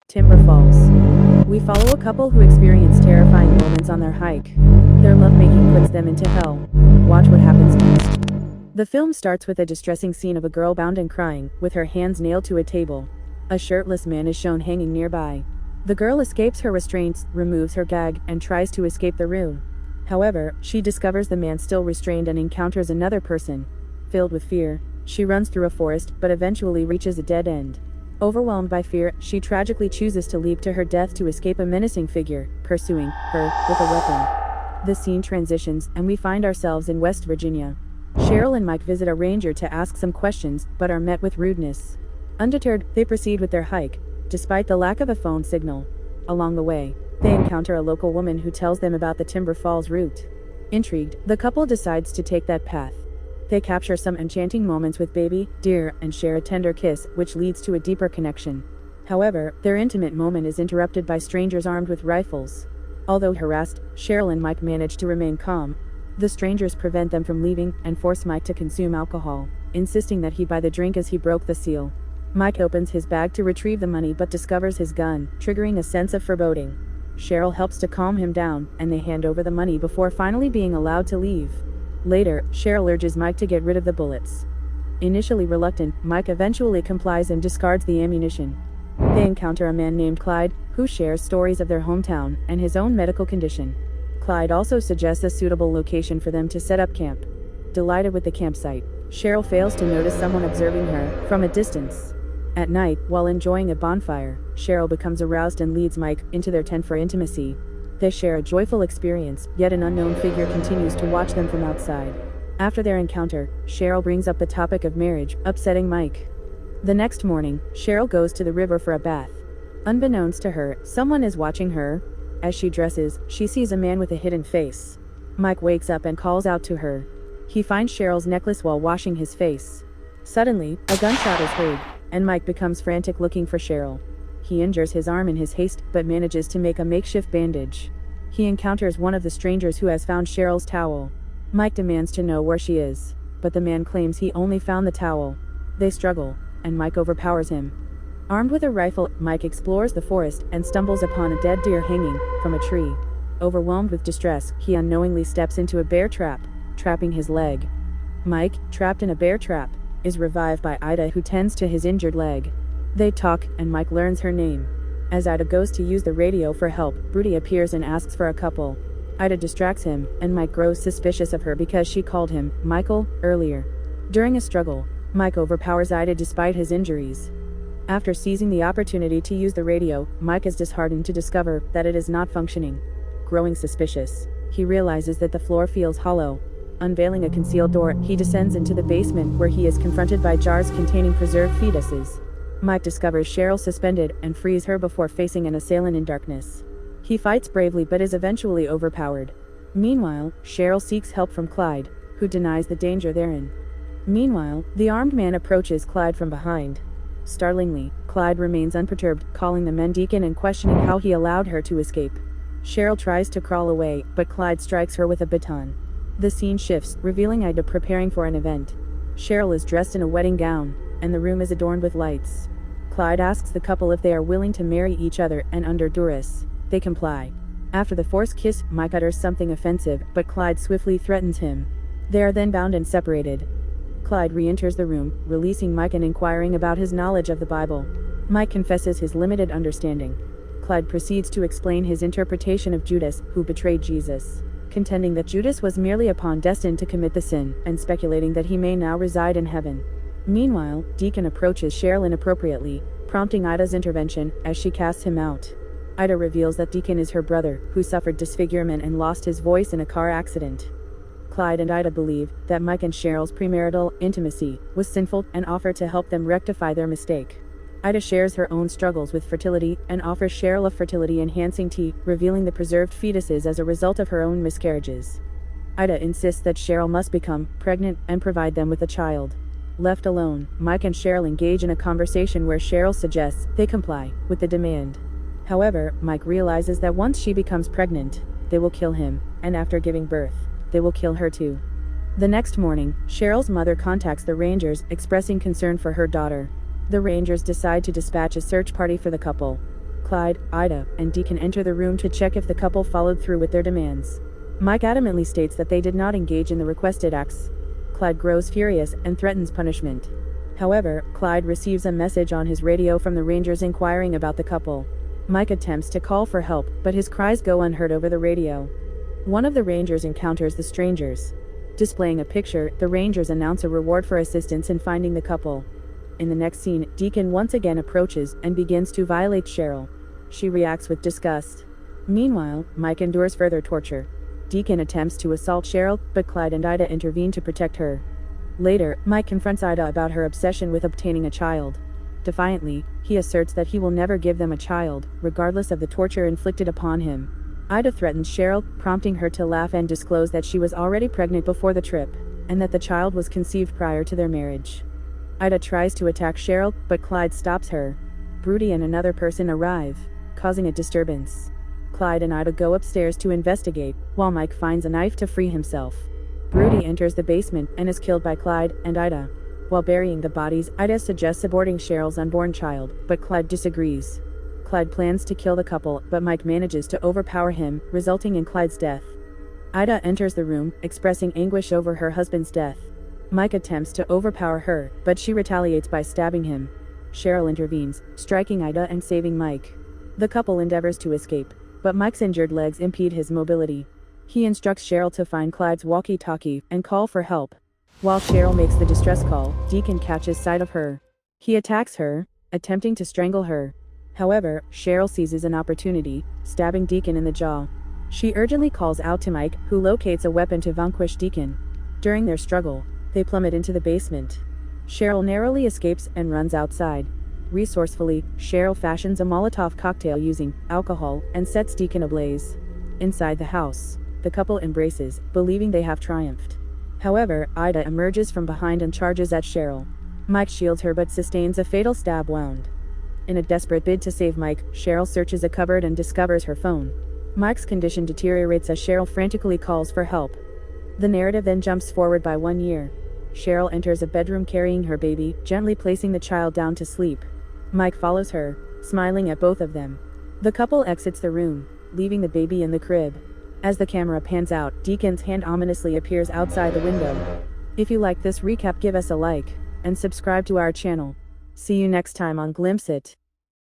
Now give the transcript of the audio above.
Timber Falls. We follow a couple who experience terrifying moments on their hike. Their lovemaking puts them into hell. Watch what happens next. The film starts with a distressing scene of a girl bound and crying, with her hands nailed to a table. A shirtless man is shown hanging nearby. The girl escapes her restraints, removes her gag, and tries to escape the room. However, she discovers the man still restrained and encounters another person. Filled with fear, she runs through a forest but eventually reaches a dead end. Overwhelmed by fear, she tragically chooses to leap to her death to escape a menacing figure, pursuing her with a weapon. The scene transitions, and we find ourselves in West Virginia. Cheryl and Mike visit a ranger to ask some questions, but are met with rudeness. Undeterred, they proceed with their hike, despite the lack of a phone signal. Along the way, they encounter a local woman who tells them about the Timber Falls route. Intrigued, the couple decides to take that path. They capture some enchanting moments with baby, deer, and share a tender kiss, which leads to a deeper connection. However, their intimate moment is interrupted by strangers armed with rifles. Although harassed, Cheryl and Mike manage to remain calm. The strangers prevent them from leaving, and force Mike to consume alcohol, insisting that he buy the drink as he broke the seal. Mike opens his bag to retrieve the money but discovers his gun, triggering a sense of foreboding. Cheryl helps to calm him down, and they hand over the money before finally being allowed to leave. Later, Cheryl urges Mike to get rid of the bullets. Initially reluctant, Mike eventually complies and discards the ammunition. They encounter a man named Clyde, who shares stories of their hometown and his own medical condition. Clyde also suggests a suitable location for them to set up camp. Delighted with the campsite, Cheryl fails to notice someone observing her from a distance. At night, while enjoying a bonfire, Cheryl becomes aroused and leads Mike into their tent for intimacy. They share a joyful experience, yet an unknown figure continues to watch them from outside. After their encounter, Cheryl brings up the topic of marriage, upsetting Mike. The next morning, Cheryl goes to the river for a bath. Unbeknownst to her, someone is watching her. As she dresses, she sees a man with a hidden face. Mike wakes up and calls out to her. He finds Cheryl's necklace while washing his face. Suddenly, a gunshot is heard, and Mike becomes frantic looking for Cheryl. He injures his arm in his haste, but manages to make a makeshift bandage. He encounters one of the strangers who has found Cheryl's towel. Mike demands to know where she is, but the man claims he only found the towel. They struggle, and Mike overpowers him. Armed with a rifle, Mike explores the forest and stumbles upon a dead deer hanging from a tree. Overwhelmed with distress, he unknowingly steps into a bear trap, trapping his leg. Mike, trapped in a bear trap, is revived by Ida, who tends to his injured leg. They talk, and Mike learns her name. As Ida goes to use the radio for help, Rudy appears and asks for a couple. Ida distracts him, and Mike grows suspicious of her because she called him Michael earlier. During a struggle, Mike overpowers Ida despite his injuries. After seizing the opportunity to use the radio, Mike is disheartened to discover that it is not functioning. Growing suspicious, he realizes that the floor feels hollow. Unveiling a concealed door, he descends into the basement where he is confronted by jars containing preserved fetuses. Mike discovers Cheryl suspended and frees her before facing an assailant in darkness. He fights bravely but is eventually overpowered. Meanwhile, Cheryl seeks help from Clyde, who denies the danger therein. Meanwhile, the armed man approaches Clyde from behind. Startlingly, Clyde remains unperturbed, calling the men Deacon and questioning how he allowed her to escape. Cheryl tries to crawl away, but Clyde strikes her with a baton. The scene shifts, revealing Ida preparing for an event. Cheryl is dressed in a wedding gown, and the room is adorned with lights. Clyde asks the couple if they are willing to marry each other, and under duress, they comply. After the forced kiss, Mike utters something offensive, but Clyde swiftly threatens him. They are then bound and separated. Clyde re-enters the room, releasing Mike and inquiring about his knowledge of the Bible. Mike confesses his limited understanding. Clyde proceeds to explain his interpretation of Judas, who betrayed Jesus, contending that Judas was merely a pawn destined to commit the sin, and speculating that he may now reside in heaven. Meanwhile, Deacon approaches Cheryl inappropriately, prompting Ida's intervention, as she casts him out. Ida reveals that Deacon is her brother, who suffered disfigurement and lost his voice in a car accident. Clyde and Ida believe that Mike and Cheryl's premarital intimacy was sinful and offer to help them rectify their mistake. Ida shares her own struggles with fertility and offers Cheryl a fertility-enhancing tea, revealing the preserved fetuses as a result of her own miscarriages. Ida insists that Cheryl must become pregnant and provide them with a child. Left alone, Mike and Cheryl engage in a conversation where Cheryl suggests they comply with the demand. However, Mike realizes that once she becomes pregnant, they will kill him, and after giving birth, they will kill her too. The next morning, Cheryl's mother contacts the Rangers, expressing concern for her daughter. The Rangers decide to dispatch a search party for the couple. Clyde, Ida, and Deacon enter the room to check if the couple followed through with their demands. Mike adamantly states that they did not engage in the requested acts. Clyde grows furious and threatens punishment. However, Clyde receives a message on his radio from the Rangers inquiring about the couple. Mike attempts to call for help, but his cries go unheard over the radio. One of the Rangers encounters the strangers. Displaying a picture, the Rangers announce a reward for assistance in finding the couple. In the next scene, Deacon once again approaches and begins to violate Cheryl. She reacts with disgust. Meanwhile, Mike endures further torture. Deacon attempts to assault Cheryl, but Clyde and Ida intervene to protect her. Later, Mike confronts Ida about her obsession with obtaining a child. Defiantly, he asserts that he will never give them a child, regardless of the torture inflicted upon him. Ida threatens Cheryl, prompting her to laugh and disclose that she was already pregnant before the trip, and that the child was conceived prior to their marriage. Ida tries to attack Cheryl, but Clyde stops her. Broody and another person arrive, causing a disturbance. Clyde and Ida go upstairs to investigate, while Mike finds a knife to free himself. Broody enters the basement and is killed by Clyde and Ida. While burying the bodies, Ida suggests aborting Cheryl's unborn child, but Clyde disagrees. Clyde plans to kill the couple, but Mike manages to overpower him, resulting in Clyde's death. Ida enters the room, expressing anguish over her husband's death. Mike attempts to overpower her, but she retaliates by stabbing him. Cheryl intervenes, striking Ida and saving Mike. The couple endeavors to escape, but Mike's injured legs impede his mobility. He instructs Cheryl to find Clyde's walkie-talkie and call for help. While Cheryl makes the distress call, Deacon catches sight of her. He attacks her, attempting to strangle her. However, Cheryl seizes an opportunity, stabbing Deacon in the jaw. She urgently calls out to Mike, who locates a weapon to vanquish Deacon. During their struggle, they plummet into the basement. Cheryl narrowly escapes and runs outside. Resourcefully, Cheryl fashions a Molotov cocktail using alcohol and sets Deacon ablaze. Inside the house, the couple embraces, believing they have triumphed. However, Ida emerges from behind and charges at Cheryl. Mike shields her but sustains a fatal stab wound. In a desperate bid to save Mike, Cheryl searches a cupboard and discovers her phone. Mike's condition deteriorates as Cheryl frantically calls for help. The narrative then jumps forward by 1 year. Cheryl enters a bedroom carrying her baby, gently placing the child down to sleep. Mike follows her, smiling at both of them. The couple exits the room, leaving the baby in the crib. As the camera pans out, Deacon's hand ominously appears outside the window. If you like this recap, give us a like, and subscribe to our channel. See you next time on Glimpse It.